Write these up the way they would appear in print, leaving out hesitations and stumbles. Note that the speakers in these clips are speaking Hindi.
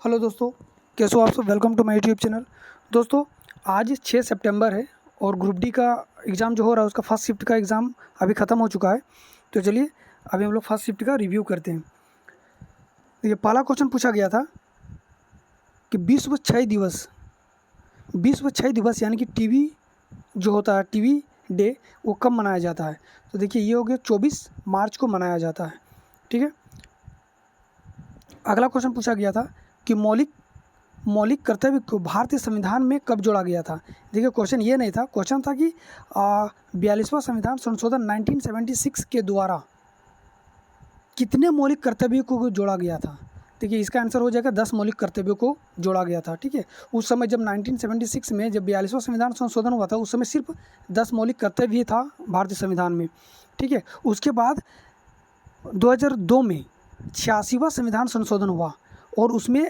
हेलो दोस्तों, कैसे हो आप सब। Welcome to my YouTube channel. दोस्तों, आज 6 सितंबर है और ग्रुप डी का एग्ज़ाम जो हो रहा है उसका फर्स्ट शिफ्ट का एग्ज़ाम अभी ख़त्म हो चुका है। तो चलिए अभी हम लोग फर्स्ट शिफ्ट का रिव्यू करते हैं। ये पहला क्वेश्चन पूछा गया था कि विश्व क्षय दिवस यानी कि टीबी जो होता है, टीबी डे, वो कब मनाया जाता है। तो देखिए ये हो गया 24 मार्च को मनाया जाता है। ठीक है। अगला क्वेश्चन पूछा गया था कि मौलिक कर्तव्य को भारतीय संविधान में कब जोड़ा गया था। देखिए क्वेश्चन ये नहीं था, क्वेश्चन था कि 42वां संविधान संशोधन 1976 के द्वारा कितने मौलिक कर्तव्यों को जोड़ा गया था। देखिए इसका आंसर हो जाएगा 10 मौलिक कर्तव्यों को जोड़ा गया था। ठीक है। उस समय जब 1976 में जब 42वां संविधान संशोधन हुआ था उस समय सिर्फ 10 मौलिक कर्तव्य ही था भारतीय संविधान में। ठीक है। उसके बाद 2002 में 86वां संविधान संशोधन हुआ और उसमें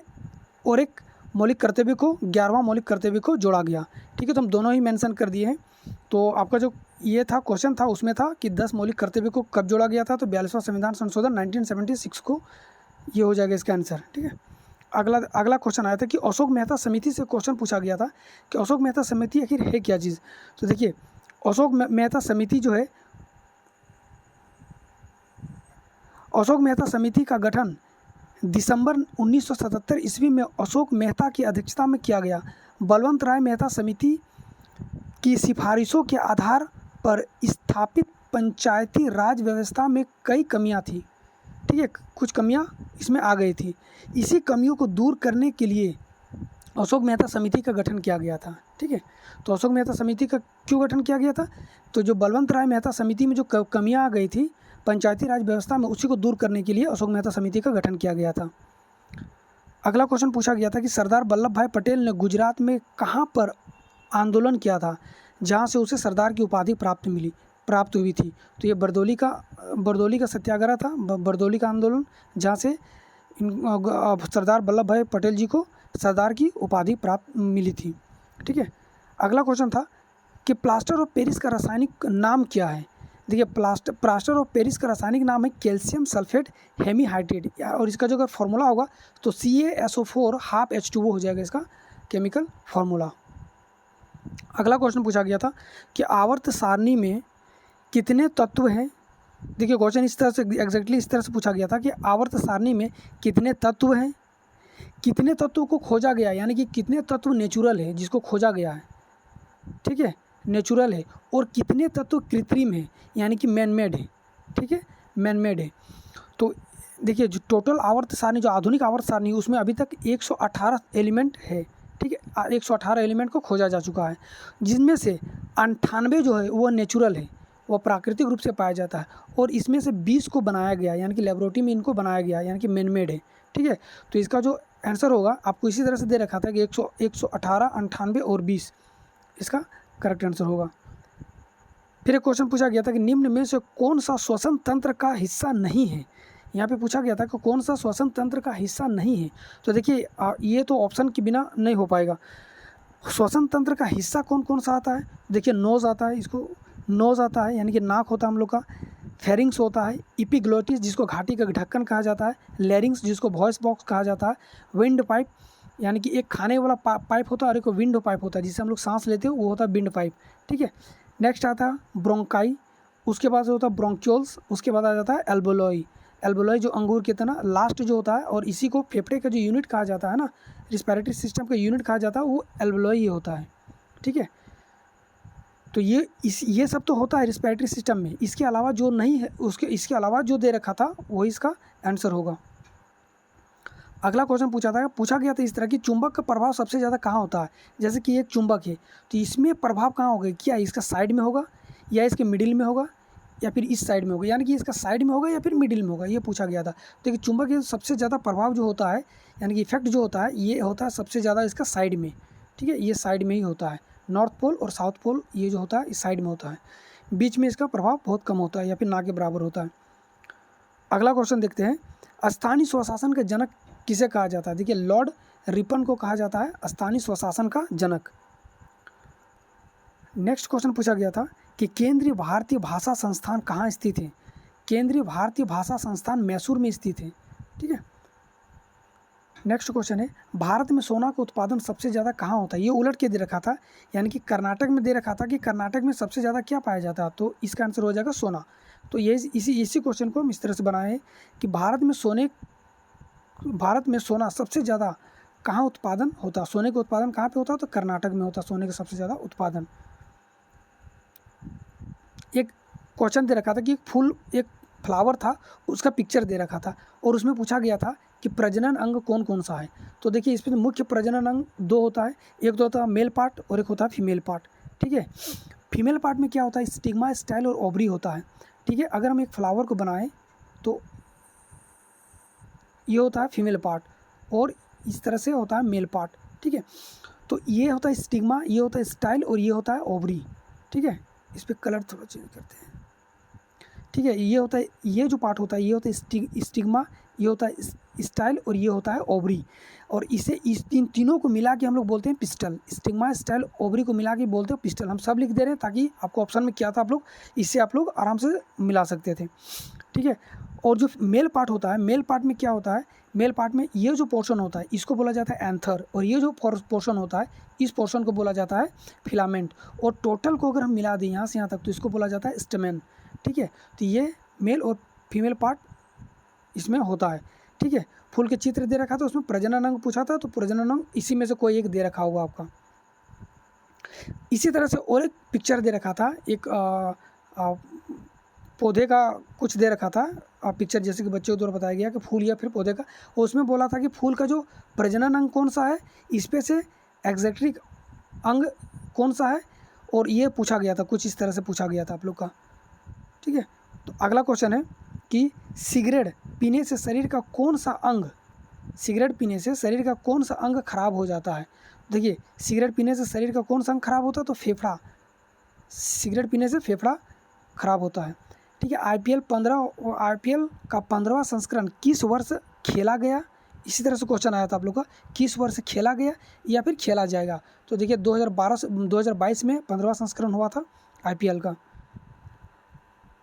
और एक मौलिक कर्तव्य को 11वां मौलिक कर्तव्य को जोड़ा गया। ठीक है। तो हम दोनों ही मेंशन कर दिए हैं। तो आपका जो ये था क्वेश्चन था उसमें था कि 10 मौलिक कर्तव्य को कब जोड़ा गया था, तो 42वां संविधान संशोधन 1976 को, ये हो जाएगा इसका आंसर। ठीक है। अगला क्वेश्चन आया था कि अशोक मेहता समिति से क्वेश्चन पूछा गया था कि अशोक मेहता समिति आखिर है क्या चीज़। तो देखिए अशोक मेहता समिति जो है, अशोक मेहता समिति का गठन दिसंबर 1977 ईस्वी में अशोक मेहता की अध्यक्षता में किया गया। बलवंत राय मेहता समिति की सिफारिशों के आधार पर स्थापित पंचायती राज व्यवस्था में कई कमियां थी। ठीक है, कुछ कमियां इसमें आ गई थी। इसी कमियों को दूर करने के लिए अशोक मेहता समिति का गठन किया गया था। ठीक है। तो अशोक मेहता समिति का क्यों गठन किया गया था, तो जो बलवंत राय मेहता समिति में जो कमियां आ गई थी पंचायती राज व्यवस्था में, उसी को दूर करने के लिए अशोक मेहता समिति का गठन किया गया था। अगला क्वेश्चन पूछा गया था कि सरदार वल्लभ भाई पटेल ने गुजरात में कहाँ पर आंदोलन किया था जहाँ से उसे सरदार की उपाधि प्राप्त हुई थी। तो ये बरदौली का सत्याग्रह था, बरदौली का आंदोलन, जहाँ से सरदार वल्लभ भाई पटेल जी को सरदार की उपाधि प्राप्त मिली थी। ठीक है। अगला क्वेश्चन था कि प्लास्टर ऑफ पेरिस का रासायनिक नाम क्या है। देखिए प्लास्टर ऑफ पेरिस का रासायनिक नाम है कैल्शियम सल्फेट हेमीहाइड्रेट, और इसका जो अगर फॉर्मूला होगा तो CaSO4 हाफ H2O हो जाएगा इसका केमिकल फार्मूला। अगला क्वेश्चन पूछा गया था कि आवर्त सारणी में कितने तत्व हैं। देखिए क्वेश्चन इस तरह से एग्जैक्टली इस तरह से पूछा गया था कि आवर्त सारणी में कितने तत्व हैं, कितने तत्वों को खोजा गया, यानी कि कितने तत्व नेचुरल है जिसको खोजा गया है। ठीक है, नेचुरल है, और कितने तत्व कृत्रिम है यानी कि मैनमेड है। ठीक है, मैनमेड है। तो देखिए जो टोटल आवर्त सारणी, जो आधुनिक आवर्त सारणी, उसमें अभी तक 118 एलिमेंट है। ठीक है, 118 एलिमेंट को खोजा जा चुका है, जिसमें से 98 जो है वो नेचुरल है, वो प्राकृतिक रूप से पाया जाता है, और इसमें से 20 को बनाया गया यानी कि लेबोरेटरी में इनको बनाया गया यानी कि मैनमेड है। ठीक है। तो इसका जो आंसर होगा आपको इसी तरह से दे रखा था कि 118, 98 और 20 इसका करेक्ट आंसर होगा। फिर एक क्वेश्चन पूछा गया था कि निम्न में से कौन सा श्वसन तंत्र का हिस्सा नहीं है। यहाँ पे पूछा गया था कि कौन सा श्वसन तंत्र का हिस्सा नहीं है। तो देखिए ये तो ऑप्शन के बिना नहीं हो पाएगा। श्वसन तंत्र का हिस्सा कौन कौन सा आता है। देखिए नोज़ आता है, इसको नोज़ आता है यानी कि नाक होता है हम लोग का, फेरिंग्स होता है, इपिग्लोटिस जिसको घाटी का ढक्कन कहा जाता है, लैरिंग्स जिसको वॉइस बॉक्स कहा जाता है, विंड पाइप यानी कि एक खाने वाला पाइप होता है और एक विंडो पाइप होता है जिससे हम लोग सांस लेते हैं, वो होता है विंड पाइप। ठीक है। नेक्स्ट आता है ब्रोंकाई, उसके बाद होता है ब्रोंक्यूल्स, उसके बाद आ जाता है एल्बोलॉई। एल्बोलॉई जो अंगूर की तरह लास्ट जो होता है, और इसी को फेफड़े का जो यूनिट कहा जाता है ना, रिस्पिरेटरी सिस्टम का यूनिट कहा जाता है, वो एल्बोलॉई ही होता है। ठीक है। तो ये सब तो होता है रिस्पिरेटरी सिस्टम में, इसके अलावा जो नहीं है इसके अलावा जो दे रखा था वही इसका आंसर होगा। अगला क्वेश्चन पूछा गया था इस तरह कि चुंबक का प्रभाव सबसे ज़्यादा कहाँ होता है। जैसे कि एक चुंबक है तो इसमें प्रभाव कहाँ होगा, क्या इसका साइड में होगा या इसके मिडिल में होगा या फिर इस साइड में होगा, यानी कि इसका साइड में होगा या फिर मिडिल में होगा, ये पूछा गया था। तो देखिए चुंबक के सबसे ज़्यादा प्रभाव जो होता है यानी कि इफेक्ट जो होता है, ये होता है सबसे ज़्यादा इसका साइड में। ठीक है, ये साइड में ही होता है, नॉर्थ पोल और साउथ पोल ये जो होता है इस साइड में होता है, बीच में इसका प्रभाव बहुत कम होता है या फिर ना के बराबर होता है। अगला क्वेश्चन देखते हैं, स्थानीय स्वशासन का जनक किसे कहा जाता है। देखिए लॉर्ड रिपन को कहा जाता है स्थानीय स्वशासन का जनक। नेक्स्ट क्वेश्चन पूछा गया था कि केंद्रीय भारतीय भाषा संस्थान कहाँ स्थित है। केंद्रीय भारतीय भाषा संस्थान मैसूर में स्थित है। ठीक है। नेक्स्ट क्वेश्चन है, भारत में सोना का उत्पादन सबसे ज़्यादा कहाँ होता है? ये उलट के दे रखा था, यानी कि कर्नाटक में दे रखा था कि कर्नाटक में सबसे ज़्यादा क्या पाया जाता है, तो इसका आंसर हो जाएगा सोना। तो ये इसी क्वेश्चन को हम इस तरह से बनाए हैं कि भारत में सोना सबसे ज़्यादा कहाँ उत्पादन होता है? सोने का उत्पादन कहाँ पे होता है? तो कर्नाटक में होता है सोने का सबसे ज़्यादा उत्पादन। एक क्वेश्चन दे रखा था कि एक फ्लावर था, उसका पिक्चर दे रखा था और उसमें पूछा गया था कि प्रजनन अंग कौन कौन सा है। तो देखिए इसमें मुख्य प्रजनन अंग दो होता है, एक तो होता है मेल पार्ट और एक होता है फीमेल पार्ट। ठीक है, फीमेल पार्ट में क्या होता है? स्टिग्मा, स्टाइल और ओवरी होता है। ठीक है, अगर हम एक फ्लावर को बनाएं तो ये होता है फीमेल पार्ट और इस तरह से होता है मेल पार्ट। ठीक है, तो ये होता है स्टिग्मा, ये होता है स्टाइल और ये होता है ओवरी। ठीक है, इस पर कलर थोड़ा चेंज करते हैं। ठीक है, ये होता है, ये जो पार्ट होता है ये होता है स्टिग्मा, ये होता है स्टाइल और ये होता है ओवरी। और इसे इस तीनों को मिला के हम लोग बोलते हैं पिस्टल। स्टिग्मा, स्टाइल, ओवरी को मिला के बोलते हैं पिस्टल। हम सब लिख दे रहे हैं ताकि आपको ऑप्शन में क्या था आप लोग इससे आप लोग आराम से मिला सकते थे। ठीक है, और जो मेल पार्ट होता है, मेल पार्ट में क्या होता है? मेल पार्ट में ये जो पोर्शन होता है इसको बोला जाता है एंथर और ये जो पोर्शन होता है इस पोर्शन को बोला जाता है फिलामेंट। और टोटल को अगर हम मिला दें यहाँ से यहाँ तक तो इसको बोला जाता है स्टेमेन। ठीक है, तो ये मेल और फीमेल पार्ट इसमें होता है। ठीक है, फूल के चित्र दे रखा था, उसमें प्रजनन अंग पूछा था, तो प्रजनन अंग इसी में से कोई एक दे रखा होगा आपका। इसी तरह से और एक पिक्चर दे रखा था, एक पौधे का कुछ दे रखा था पिक्चर, जैसे कि बच्चों द्वारा बताया गया कि फूल या फिर पौधे का, और उसमें बोला था कि फूल का जो प्रजनन अंग कौन सा है, इस पे से एक्जेक्ट्रिक अंग कौन सा है, और ये पूछा गया था, कुछ इस तरह से पूछा गया था आप लोग का। ठीक है, तो अगला क्वेश्चन है कि सिगरेट पीने से शरीर का कौन सा अंग, सिगरेट पीने से शरीर का कौन सा अंग खराब हो जाता है? देखिए सिगरेट पीने से शरीर का कौन सा अंग खराब होता है? तो फेफड़ा, सिगरेट पीने से फेफड़ा खराब होता है। ठीक है, आईपीएल का 15वां संस्करण किस वर्ष खेला गया? इसी तरह से क्वेश्चन आया था आप लोग का, किस वर्ष खेला गया या फिर खेला जाएगा? तो देखिए 2022 में 15वां संस्करण हुआ था आईपीएल का।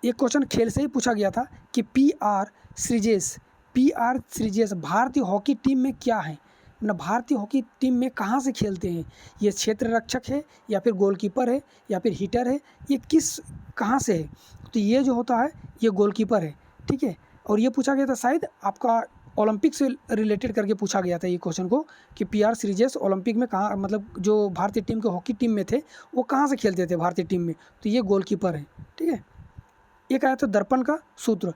एक क्वेश्चन खेल से ही पूछा गया था कि पीआर श्रीजेश भारतीय हॉकी टीम में क्या है? मतलब भारतीय हॉकी टीम में कहाँ से खेलते हैं? ये क्षेत्र रक्षक है या फिर गोलकीपर है या फिर हिटर है? ये कहाँ से है? तो ये जो होता है ये गोलकीपर है। ठीक है, और ये पूछा गया था शायद आपका ओलंपिक से रिलेटेड करके पूछा गया था ये क्वेश्चन को कि पीआर श्रीजेश ओलंपिक में कहाँ, मतलब जो भारतीय टीम के हॉकी टीम में थे वो कहाँ से खेलते थे भारतीय टीम में? तो ये गोलकीपर है। ठीक है, एक आया था दर्पण का सूत्र।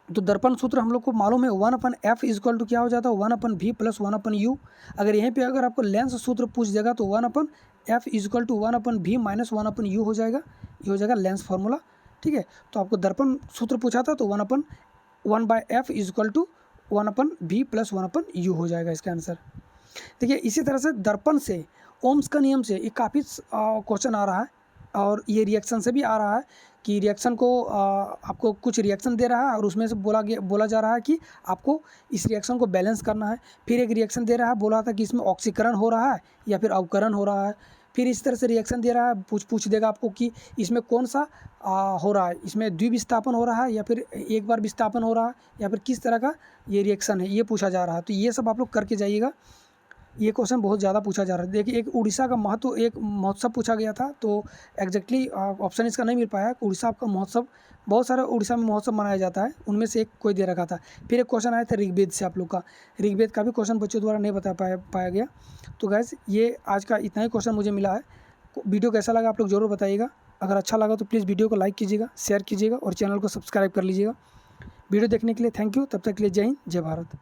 तो दर्पण सूत्र हम लोग को मालूम है 1/f इक्वल टू क्या हो जाता है? 1/v plus 1/u। अगर यहीं पे अगर आपको लेंस सूत्र पूछ देगा तो 1/f equal to 1/v minus 1/u हो जाएगा, ये हो जाएगा लेंस फार्मूला। ठीक है, तो आपको दर्पण सूत्र पूछा था तो 1/f equal to 1/v plus 1/u हो जाएगा इसका आंसर। देखिए इसी तरह से दर्पण से ओम्स का नियम से ये काफ़ी क्वेश्चन आ रहा है और ये रिएक्शन से भी आ रहा है कि रिएक्शन को आपको कुछ रिएक्शन दे रहा है और उसमें से बोला जा रहा है कि आपको इस रिएक्शन को बैलेंस करना है। फिर एक रिएक्शन दे रहा है, बोला था कि इसमें ऑक्सीकरण हो रहा है या फिर अवकरण हो रहा है। फिर इस तरह से रिएक्शन दे रहा है, पूछ देगा आपको कि इसमें कौन सा हो रहा है, इसमें द्विविस्थापन हो रहा है या फिर एक बार विस्थापन हो रहा है या फिर किस तरह का ये रिएक्शन है, ये पूछा जा रहा है। तो ये सब आप लोग करके जाइएगा, ये क्वेश्चन बहुत ज़्यादा पूछा जा रहा है। देखिए एक उड़ीसा का महत्व, एक महोत्सव पूछा गया था, तो एग्जैक्टली ऑप्शन इसका नहीं मिल पाया। उड़ीसा का महोत्सव, बहुत सारा उड़ीसा में महोत्सव मनाया जाता है, उनमें से एक कोई दे रखा था। फिर एक क्वेश्चन आया था ऋग्वेद से आप लोग का, ऋग्वेद का भी क्वेश्चन बच्चों द्वारा नहीं बता पाया गया। तो गैस ये आज का इतना ही क्वेश्चन मुझे मिला है। वीडियो कैसा लगा आप लोग ज़रूर बताइएगा। अगर अच्छा लगा तो प्लीज़ वीडियो को लाइक कीजिएगा, शेयर कीजिएगा और चैनल को सब्सक्राइब कर लीजिएगा। वीडियो देखने के लिए थैंक यू। तब तक के लिए जय हिंद, जय भारत।